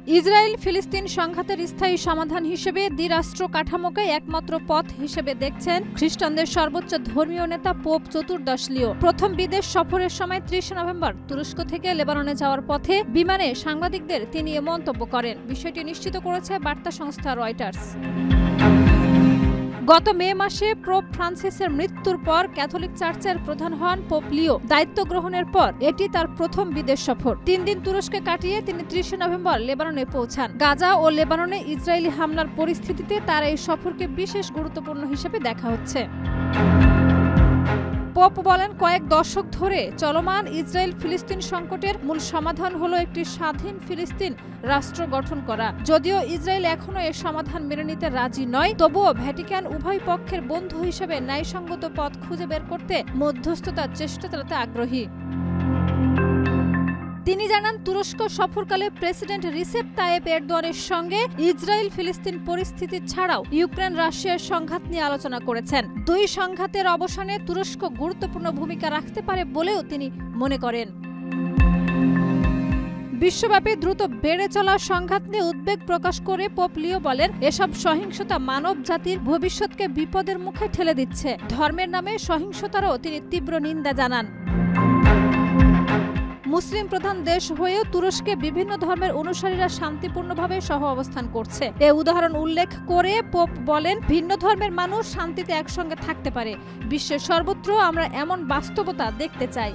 Israel ফিলিস্তিন সংঘাতের স্থায়ী সমাধান হিসেবে দ্বিরাষ্ট্র কাঠামোকে একমাত্র পথ হিসেবে দেখছেন খ্রিস্টানদের সর্বোচ্চ ধর্মীয় নেতা পোপ চতুর্দশ লিও। প্রথম বিদেশ সফরের সময় ৩০ নভেম্বর তুরস্ক থেকে লেবাননে যাওয়ার পথে বিমানে সাংবাদিকদের তিনি এ মন্তব্য করেন। বিষয়টি নিশ্চিত করেছে বার্তা সংস্থা রয়টার্স। গত মে মাসে পোপ ফ্রান্সিসের মৃত্যুর পর ক্যাথলিক চার্চের প্রধান হন পোপ লিও। দায়িত্ব গ্রহণের পর এটি তার প্রথম বিদেশ সফর। ৩ দিন তুরস্কে কাটিয়ে তিনি ৩০ নভেম্বর লেবাননে পৌঁছান। গাজা ও লেবাননে ইসরায়েলি হামলার পরিস্থিতিতে তার এই সফরকে বিশেষ গুরুত্বপূর্ণ হিসেবে দেখা হচ্ছে। পোপ বলেন, কয়েক দশক ধরে চলমান ইসরায়েল ফিলিস্তিন সংকটের মূল সমাধান হলো একটি স্বাধীন ফিলিস্তিন রাষ্ট্র গঠন করা। যদিও ইসরায়েল এখনো এর সমাধান মেনে নিতে রাজি নয়, তবুও ভ্যাটিকান উভয় পক্ষের বন্ধু হিসেবে ন্যায়সঙ্গত পথ খুঁজে বের করতে মধ্যস্থতার চেষ্টা চালাতে আগ্রহী। তিনি জানান, তুরস্ক সফরকালে প্রেসিডেন্ট রিসেপ তাইয়েপ এরদোয়ানের সঙ্গে ইসরায়েল ফিলিস্তিন পরিস্থিতি ছাড়াও ইউক্রেন রাশিয়ার সংঘাত নিয়ে আলোচনা করেছেন। দুই সংঘাতের অবসানে তুরস্ক গুরুত্বপূর্ণ ভূমিকা রাখতে পারে বলেও তিনি মনে করেন। বিশ্বব্যাপী দ্রুত বেড়ে চলা সংঘাত নিয়ে উদ্বেগ প্রকাশ করে পোপ লিও বলেন, এসব সহিংসতা মানব জাতির ভবিষ্যৎকে বিপদের মুখে ঠেলে দিচ্ছে। ধর্মের নামে সহিংসতারও তিনি তীব্র নিন্দা জানান। মুসলিম প্রধান দেশ হয়েও তুরস্কে বিভিন্ন ধর্মের অনুসারীরা শান্তিপূর্ণভাবে সহ অবস্থান করছে। এ উদাহরণ উল্লেখ করে পোপ বলেন, ভিন্ন ধর্মের মানুষ শান্তিতে একসঙ্গে থাকতে পারে। বিশ্বের সর্বত্র আমরা এমন বাস্তবতা দেখতে চাই।